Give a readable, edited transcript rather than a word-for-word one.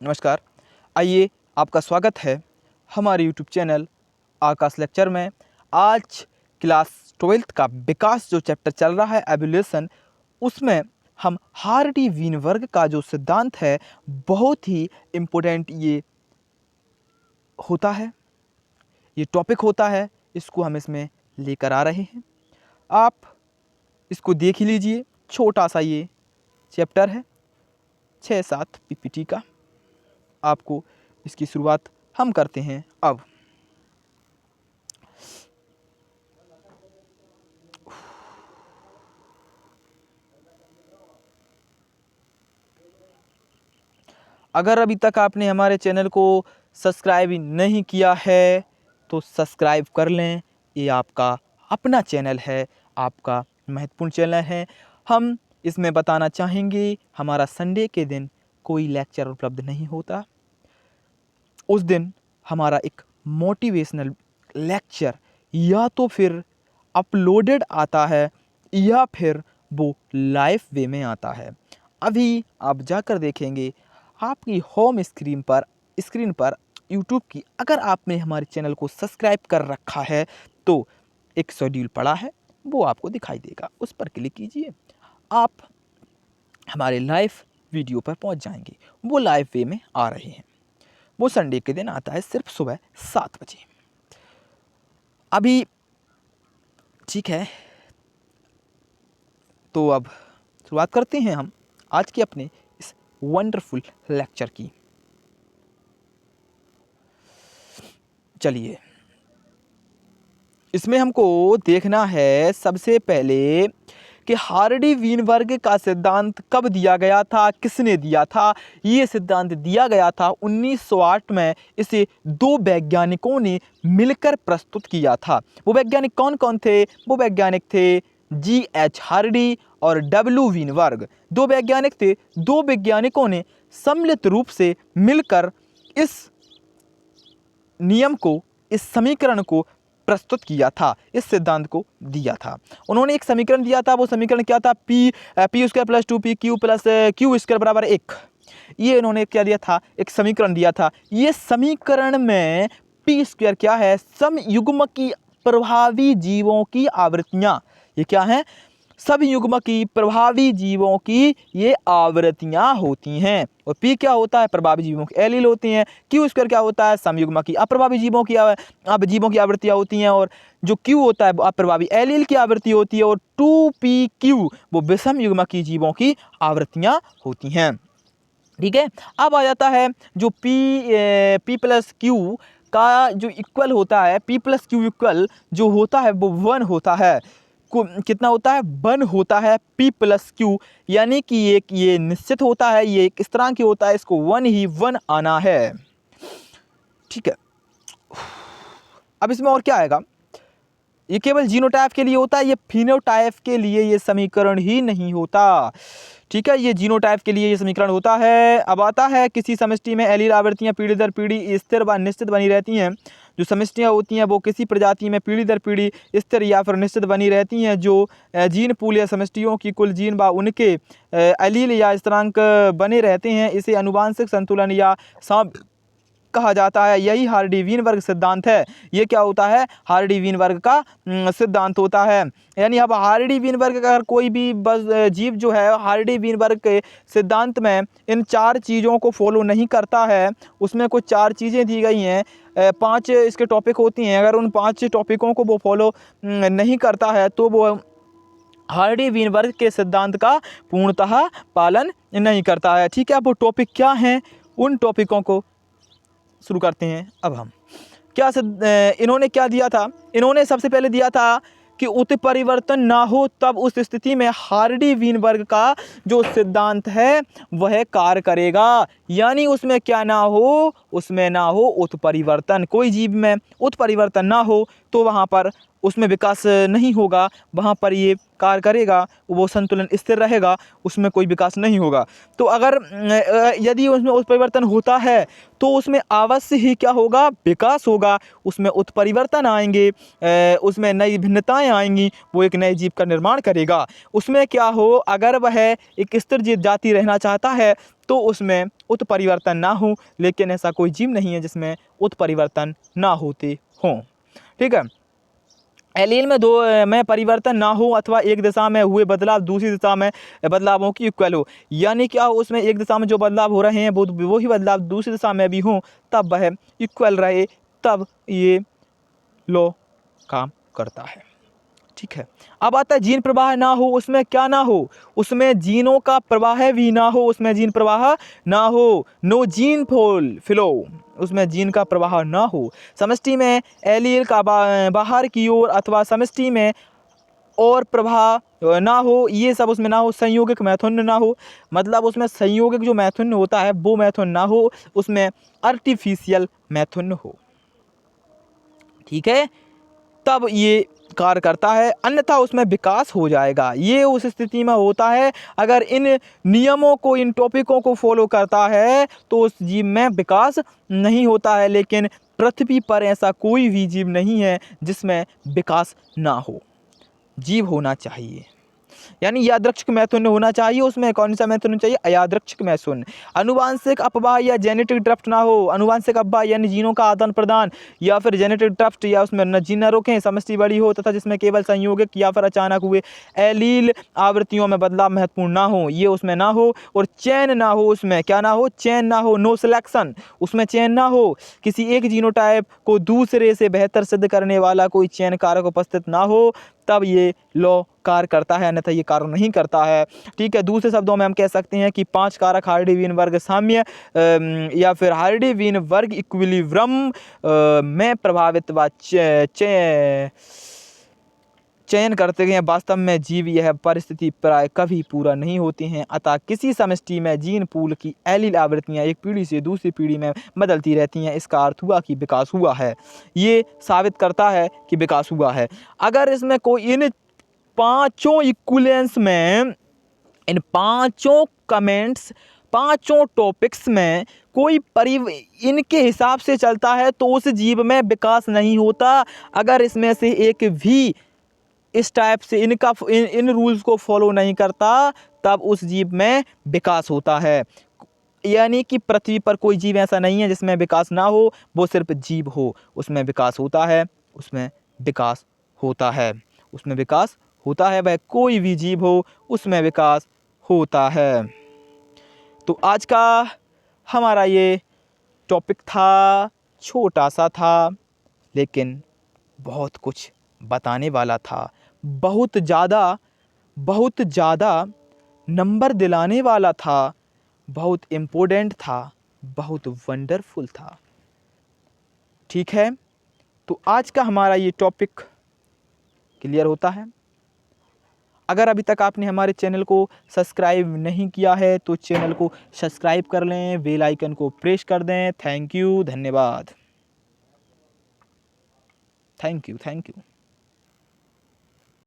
नमस्कार। आइए, आपका स्वागत है हमारे यूट्यूब चैनल आकाश लेक्चर में। आज क्लास 12th का विकास जो चैप्टर चल रहा है एवोल्यूशन, उसमें हम हार्डी वीनबर्ग का जो सिद्धांत है बहुत ही इम्पोर्टेंट ये होता है, ये टॉपिक होता है, इसको हम इसमें लेकर आ रहे हैं। आप इसको देख ही लीजिए, छोटा सा ये चैप्टर है, 6-7 पीपीटी का। आपको इसकी शुरुआत हम करते हैं अब। अगर अभी तक आपने हमारे चैनल को सब्सक्राइब नहीं किया है तो सब्सक्राइब कर लें। ये आपका अपना चैनल है, आपका महत्वपूर्ण चैनल है। हम इसमें बताना चाहेंगे, हमारा संडे के दिन कोई लेक्चर उपलब्ध नहीं होता। उस दिन हमारा एक मोटिवेशनल लेक्चर या तो फिर अपलोडेड आता है या फिर वो लाइव वे में आता है। अभी आप जाकर देखेंगे आपकी होम स्क्रीन पर यूट्यूब की, अगर आपने हमारे चैनल को सब्सक्राइब कर रखा है तो एक शेड्यूल पड़ा है, वो आपको दिखाई देगा। उस पर क्लिक कीजिए, आप हमारे लाइव वीडियो पर पहुंच जाएंगे। वो लाइव वे में आ रहे हैं। वो संडे के दिन आता है सिर्फ सुबह 7 बजे। अभी ठीक है, तो अब शुरुआत करते हैं हम आज के अपने इस वंडरफुल लेक्चर की। चलिए, इसमें हमको देखना है सबसे पहले कि हार्डी वीनबर्ग का सिद्धांत कब दिया गया था, किसने दिया था। ये सिद्धांत दिया गया था 1908 में। इसे 2 वैज्ञानिकों ने मिलकर प्रस्तुत किया था। वो वैज्ञानिक कौन कौन थे? वो वैज्ञानिक थे G.H. हार्डी और W. वीनबर्ग। 2 वैज्ञानिक थे। 2 वैज्ञानिकों ने सम्मिलित रूप से मिलकर इस नियम को, इस समीकरण को प्रस्तुत किया था, इस सिद्धांत को दिया था। उन्होंने एक समीकरण दिया था। वो समीकरण क्या था? P² + 2PQ + Q² बराबर 1। ये इन्होंने क्या दिया था? एक समीकरण दिया था। ये समीकरण में P² क्या है? समयुग्मकी प्रभावी जीवों की आवृत्तियां। ये क्या है? समयुग्मकी प्रभावी जीवों की ये आवृत्तियां होती हैं। और P क्या होता है? प्रभावी जीवों की एलील होती हैं। Q² क्या होता है? समयुग्मकी अप्रभावी जीवों की आवृत्तियां होती हैं। और जो Q होता है अप्रभावी एलील की आवृत्ति होती है। और 2PQ वो विषम युग्मकी जीवों की आवृत्तियां होती हैं। ठीक है, अब आ जाता है जो P + Q का जो इक्वल होता है, P + Q इक्वल जो होता है वो 1 होता है। कितना होता है? 1 होता है P + Q, यानी कि ये निश्चित होता है, ये एक स्थिरांक की होता है, इसको 1 आना है। ठीक है, अब इसमें और क्या आएगा? ये केवल जीनोटाइप के लिए होता है, ये फिनोटाइप के लिए ये समीकरण ही नहीं होता। ठीक है, ये जीनोटाइप के लिए ये समीकरण होता है। अब आता है किसी समष्टि में एलील आवृत्तियां पीढ़ी दर पीढ़ी स्थिर व निश्चित बनी रहती हैं। जो समष्टियां होती हैं वो किसी प्रजाति में पीढ़ी दर पीढ़ी स्थिर या फिर निश्चित बनी रहती हैं। जो जीन पूल या समष्टियों की कुल जीन व उनके एलील या स्थिरांक बने रहते हैं, इसे आनुवंशिक संतुलन या कहा जाता है। यही हार्डी वीनबर्ग सिद्धांत है। ये क्या होता है? हार्डी वीनबर्ग का सिद्धांत होता है। यानी अब हार्डी वीनबर्ग का कोई भी जीव जो है हार्डी वीनबर्ग के सिद्धांत में इन 4 चीज़ों को फॉलो नहीं करता है। उसमें कुछ 4 चीज़ें दी गई हैं, 5 इसके टॉपिक होती हैं। अगर उन 5 टॉपिकों को वो फॉलो नहीं करता है तो वो हार्डी वीनबर्ग के सिद्धांत का पूर्णतः पालन नहीं करता है। ठीक है, अब वो टॉपिक क्या हैं, उन टॉपिकों को शुरू करते हैं। अब हम इन्होंने क्या दिया था? इन्होंने सबसे पहले दिया था कि उत्परिवर्तन ना हो, तब उस स्थिति में हार्डी वीनबर्ग का जो सिद्धांत है वह कार्य करेगा। यानी उसमें क्या ना हो? उसमें ना हो उत्परिवर्तन। कोई जीव में उत्परिवर्तन ना हो तो वहाँ पर उसमें विकास नहीं होगा, वहाँ पर ये कार्य करेगा, वो संतुलन स्थिर रहेगा, उसमें कोई विकास नहीं होगा। तो अगर यदि उसमें उत्परिवर्तन होता है तो उसमें अवश्य ही क्या होगा, विकास होगा, उसमें उत्परिवर्तन आएंगे, उसमें नई भिन्नताएं आएंगी, वो एक नए जीव का निर्माण करेगा। उसमें क्या हो, अगर वह एक स्थिर जीव जाति रहना चाहता है तो उसमें उत्परिवर्तन ना हो, लेकिन ऐसा कोई जीव नहीं है जिसमें उत्परिवर्तन ना होते हों। ठीक है। एलील में में परिवर्तन ना हो अथवा एक दिशा में हुए बदलाव दूसरी दिशा में बदलावों की इक्वल हो, यानी क्या हो, उसमें एक दिशा में जो बदलाव हो रहे हैं वो ही बदलाव दूसरी दिशा में भी हों, तब वह इक्वल रहे, तब ये लॉ काम करता है। ठीक है। अब आता है जीन प्रवाह ना हो, उसमें क्या ना हो, उसमें जीनों का प्रवाह भी ना हो, उसमें जीन प्रवाह ना हो, नो जीन फ्लो, उसमें जीन का प्रवाह ना हो। समष्टि में एलील का बाहर की ओर अथवा समष्टि में और प्रवाह ना हो, ये सब उसमें ना हो। संयोगिक मैथुन ना हो, मतलब उसमें संयोगिक जो मैथुन होता है वो मैथुन ना हो, उसमें आर्टिफिशियल मैथुन हो। ठीक है, तब ये कार्य करता है, अन्यथा उसमें विकास हो जाएगा। ये उस स्थिति में होता है अगर इन नियमों को, इन टॉपिकों को फॉलो करता है तो उस जीव में विकास नहीं होता है। लेकिन पृथ्वी पर ऐसा कोई भी जीव नहीं है जिसमें विकास ना हो। जीव होना चाहिए, यानी यादृच्छिक मैथुन होना चाहिए। उसमें कौन सा मैथुन होना चाहिए, अयादृच्छिक मैथुन। अनुवांशिक अपवाह या जेनेटिक ड्रिफ्ट ना हो, अनुवांशिक अपवाह यानी जीनों का आदान प्रदान या फिर जेनेटिक ड्रिफ्ट, या उसमें न जीन न रोकें, समष्टि बड़ी हो तथा जिसमें केवल संयोगिक या फिर अचानक हुए एलील आवृत्तियों में बदलाव महत्वपूर्ण ना हो, ये उसमें ना हो। और चयन ना हो, उसमें क्या ना हो, चयन ना हो, नो सिलेक्शन, उसमें चयन ना हो, किसी एक जीनोटाइप को दूसरे से बेहतर सिद्ध करने वाला कोई चयन कारक उपस्थित ना हो, तब ये लॉ कार्य करता है, अन्यथा ये कार्य नहीं करता है। ठीक है। दूसरे शब्दों में हम कह सकते हैं कि 5 कारक हार्डी-वीन वर्ग साम्य या फिर हार्डी-वीन वर्ग इक्विलिब्रियम में प्रभावित व चयन करते हैं। वास्तव में जीव यह परिस्थिति प्राय कभी पूरा नहीं होती हैं, अतः किसी समष्टि में जीन पूल की एलील आवृत्तियां एक पीढ़ी से दूसरी पीढ़ी में बदलती रहती हैं। इसका अर्थ हुआ कि विकास हुआ है, ये साबित करता है कि विकास हुआ है। अगर इसमें कोई इन पांचों इक्विलेंस में, इन पांचों कमेंट्स, पांचों टॉपिक्स में कोई इनके हिसाब से चलता है तो उस जीव में विकास नहीं होता। अगर इसमें से एक भी इस टाइप से इन रूल्स को फॉलो नहीं करता, तब उस जीव में विकास होता है। यानी कि पृथ्वी पर कोई जीव ऐसा नहीं है जिसमें विकास ना हो, वो सिर्फ जीव हो, उसमें विकास होता है, उसमें विकास होता है, उसमें विकास होता है। वह कोई भी जीव हो, उसमें विकास होता है। तो आज का हमारा ये टॉपिक था, छोटा सा था लेकिन बहुत कुछ बताने वाला था, बहुत ज़्यादा नंबर दिलाने वाला था, बहुत इम्पोर्टेंट था, बहुत वंडरफुल था। ठीक है, तो आज का हमारा ये टॉपिक क्लियर होता है। अगर अभी तक आपने हमारे चैनल को सब्सक्राइब नहीं किया है तो चैनल को सब्सक्राइब कर लें, बेल आइकन को प्रेस कर दें। थैंक यू, धन्यवाद। Thank you.